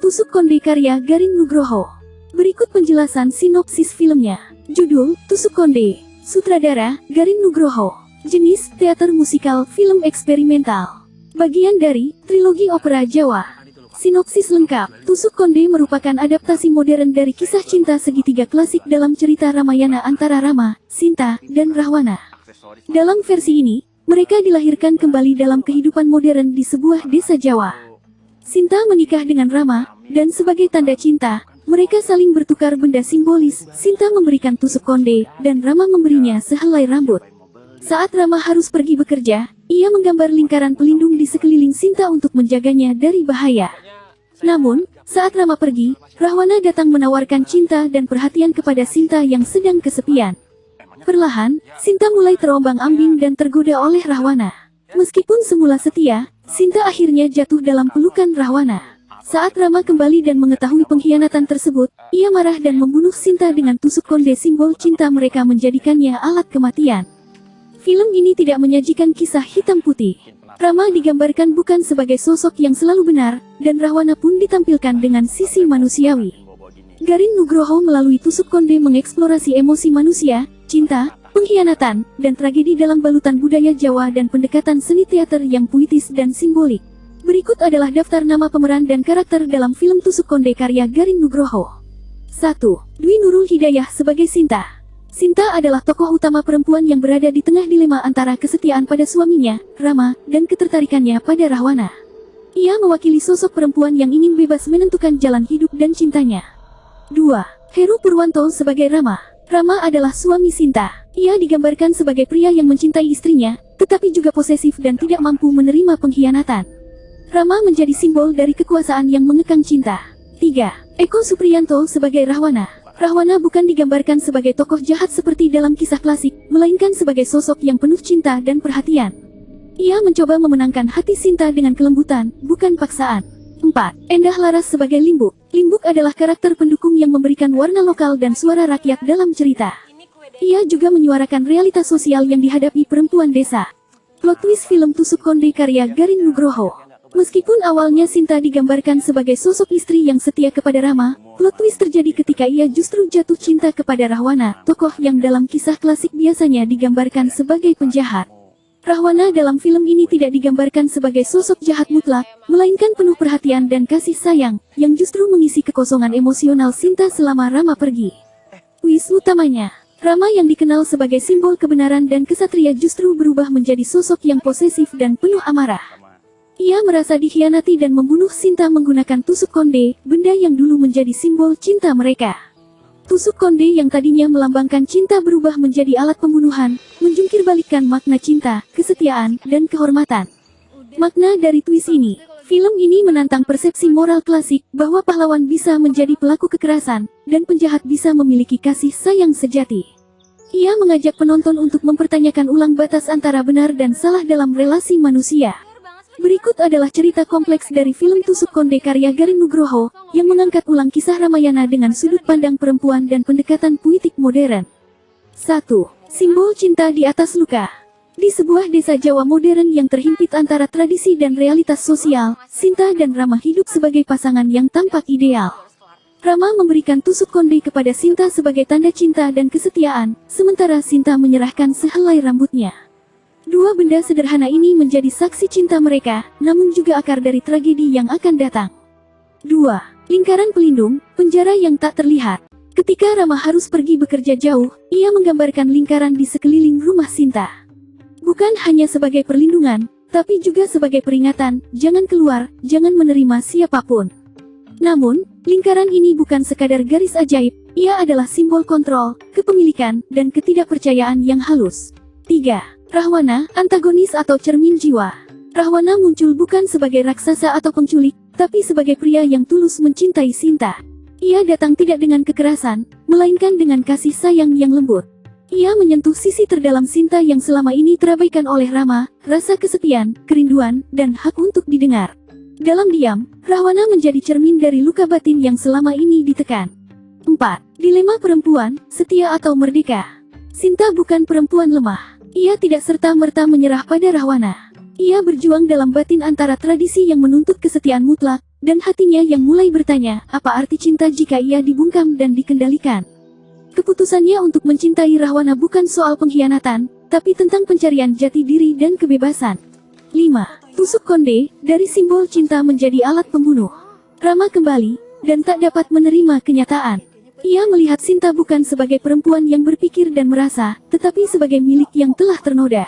Tusuk Konde karya Garin Nugroho. Berikut penjelasan sinopsis filmnya. Judul, Tusuk Konde. Sutradara, Garin Nugroho. Jenis, teater musikal film eksperimental. Bagian dari trilogi opera Jawa. Sinopsis lengkap. Tusuk Konde merupakan adaptasi modern dari kisah cinta segitiga klasik dalam cerita Ramayana antara Rama, Sinta, dan Rahwana. Dalam versi ini, mereka dilahirkan kembali dalam kehidupan modern di sebuah desa Jawa. Sinta menikah dengan Rama, dan sebagai tanda cinta, mereka saling bertukar benda simbolis. Sinta memberikan tusuk konde, dan Rama memberinya sehelai rambut. Saat Rama harus pergi bekerja, ia menggambar lingkaran pelindung di sekeliling Sinta untuk menjaganya dari bahaya. Namun, saat Rama pergi, Rahwana datang menawarkan cinta dan perhatian kepada Sinta yang sedang kesepian. Perlahan, Sinta mulai terombang-ambing dan tergoda oleh Rahwana. Meskipun semula setia, Sinta akhirnya jatuh dalam pelukan Rahwana. Saat Rama kembali dan mengetahui pengkhianatan tersebut, ia marah dan membunuh Sinta dengan tusuk konde. Simbol cinta mereka menjadikannya alat kematian. Film ini tidak menyajikan kisah hitam putih. Rama digambarkan bukan sebagai sosok yang selalu benar, dan Rahwana pun ditampilkan dengan sisi manusiawi. Garin Nugroho melalui tusuk konde mengeksplorasi emosi manusia, cinta, pengkhianatan, dan tragedi dalam balutan budaya Jawa dan pendekatan seni teater yang puitis dan simbolik. Berikut adalah daftar nama pemeran dan karakter dalam film Tusuk Konde karya Garin Nugroho. 1. Dwi Nurul Hidayah sebagai Sinta. Sinta adalah tokoh utama perempuan yang berada di tengah dilema antara kesetiaan pada suaminya, Rama, dan ketertarikannya pada Rahwana. Ia mewakili sosok perempuan yang ingin bebas menentukan jalan hidup dan cintanya. 2. Heru Purwanto sebagai Rama. Rama adalah suami Sinta. Ia digambarkan sebagai pria yang mencintai istrinya, tetapi juga posesif dan tidak mampu menerima pengkhianatan. Rama menjadi simbol dari kekuasaan yang mengekang cinta. 3. Eko Supriyanto sebagai Rahwana. Rahwana bukan digambarkan sebagai tokoh jahat seperti dalam kisah klasik, melainkan sebagai sosok yang penuh cinta dan perhatian. Ia mencoba memenangkan hati Sinta dengan kelembutan, bukan paksaan. 4. Endah Laras sebagai Limbuk. Limbuk adalah karakter pendukung yang memberikan warna lokal dan suara rakyat dalam cerita. Ia juga menyuarakan realitas sosial yang dihadapi perempuan desa. Plot twist film Tusuk Konde karya Garin Nugroho. Meskipun awalnya Sinta digambarkan sebagai sosok istri yang setia kepada Rama, plot twist terjadi ketika ia justru jatuh cinta kepada Rahwana, tokoh yang dalam kisah klasik biasanya digambarkan sebagai penjahat. Rahwana dalam film ini tidak digambarkan sebagai sosok jahat mutlak, melainkan penuh perhatian dan kasih sayang, yang justru mengisi kekosongan emosional Sinta selama Rama pergi. Twist utamanya, Rama yang dikenal sebagai simbol kebenaran dan kesatria justru berubah menjadi sosok yang posesif dan penuh amarah. Ia merasa dikhianati dan membunuh Sinta menggunakan tusuk konde, benda yang dulu menjadi simbol cinta mereka. Tusuk konde yang tadinya melambangkan cinta berubah menjadi alat pembunuhan, menjungkir balikkan makna cinta, kesetiaan, dan kehormatan. Makna dari twist ini, film ini menantang persepsi moral klasik bahwa pahlawan bisa menjadi pelaku kekerasan, dan penjahat bisa memiliki kasih sayang sejati. Ia mengajak penonton untuk mempertanyakan ulang batas antara benar dan salah dalam relasi manusia. Berikut adalah cerita kompleks dari film Tusuk Konde karya Garin Nugroho, yang mengangkat ulang kisah Ramayana dengan sudut pandang perempuan dan pendekatan puitik modern. 1. Simbol cinta di atas luka. Di sebuah desa Jawa modern yang terhimpit antara tradisi dan realitas sosial, Sinta dan Rama hidup sebagai pasangan yang tampak ideal. Rama memberikan tusuk konde kepada Sinta sebagai tanda cinta dan kesetiaan, sementara Sinta menyerahkan sehelai rambutnya. Dua benda sederhana ini menjadi saksi cinta mereka, namun juga akar dari tragedi yang akan datang. 2. Lingkaran pelindung, penjara yang tak terlihat. Ketika Rama harus pergi bekerja jauh, ia menggambarkan lingkaran di sekeliling rumah Sinta. Bukan hanya sebagai perlindungan, tapi juga sebagai peringatan, jangan keluar, jangan menerima siapapun. Namun, lingkaran ini bukan sekadar garis ajaib, ia adalah simbol kontrol, kepemilikan, dan ketidakpercayaan yang halus. 3. Rahwana, antagonis atau cermin jiwa. Rahwana muncul bukan sebagai raksasa atau penculik, tapi sebagai pria yang tulus mencintai Sinta. Ia datang tidak dengan kekerasan, melainkan dengan kasih sayang yang lembut. Ia menyentuh sisi terdalam Sinta yang selama ini terabaikan oleh Rama, rasa kesepian, kerinduan, dan hak untuk didengar. Dalam diam, Rahwana menjadi cermin dari luka batin yang selama ini ditekan. 4. Dilema perempuan, setia atau merdeka. Sinta bukan perempuan lemah. Ia tidak serta-merta menyerah pada Rahwana. Ia berjuang dalam batin antara tradisi yang menuntut kesetiaan mutlak, dan hatinya yang mulai bertanya, apa arti cinta jika ia dibungkam dan dikendalikan. Keputusannya untuk mencintai Rahwana bukan soal pengkhianatan, tapi tentang pencarian jati diri dan kebebasan. 5. Tusuk konde, dari simbol cinta menjadi alat pembunuh. Rama kembali, dan tak dapat menerima kenyataan. Ia melihat Sinta bukan sebagai perempuan yang berpikir dan merasa, tetapi sebagai milik yang telah ternoda.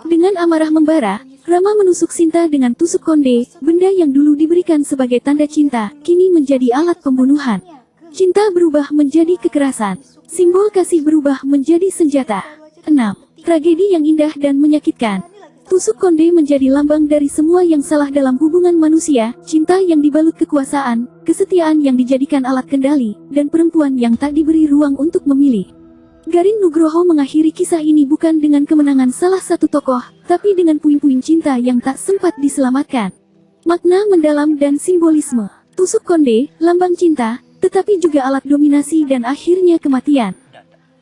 Dengan amarah membara, Rama menusuk Sinta dengan tusuk konde, benda yang dulu diberikan sebagai tanda cinta, kini menjadi alat pembunuhan. Cinta berubah menjadi kekerasan. Simbol kasih berubah menjadi senjata. 6. Tragedi yang indah dan menyakitkan. Tusuk konde menjadi lambang dari semua yang salah dalam hubungan manusia, cinta yang dibalut kekuasaan, kesetiaan yang dijadikan alat kendali, dan perempuan yang tak diberi ruang untuk memilih. Garin Nugroho mengakhiri kisah ini bukan dengan kemenangan salah satu tokoh, tapi dengan puing-puing cinta yang tak sempat diselamatkan. Makna mendalam dan simbolisme. Tusuk konde, lambang cinta, tetapi juga alat dominasi dan akhirnya kematian.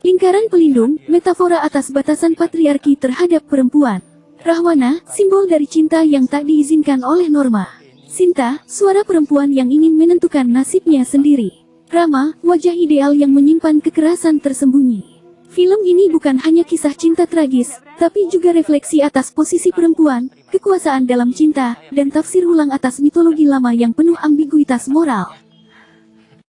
Lingkaran pelindung, metafora atas batasan patriarki terhadap perempuan. Rahwana, simbol dari cinta yang tak diizinkan oleh norma. Sinta, suara perempuan yang ingin menentukan nasibnya sendiri. Rama, wajah ideal yang menyimpan kekerasan tersembunyi. Film ini bukan hanya kisah cinta tragis, tapi juga refleksi atas posisi perempuan, kekuasaan dalam cinta, dan tafsir ulang atas mitologi lama yang penuh ambiguitas moral.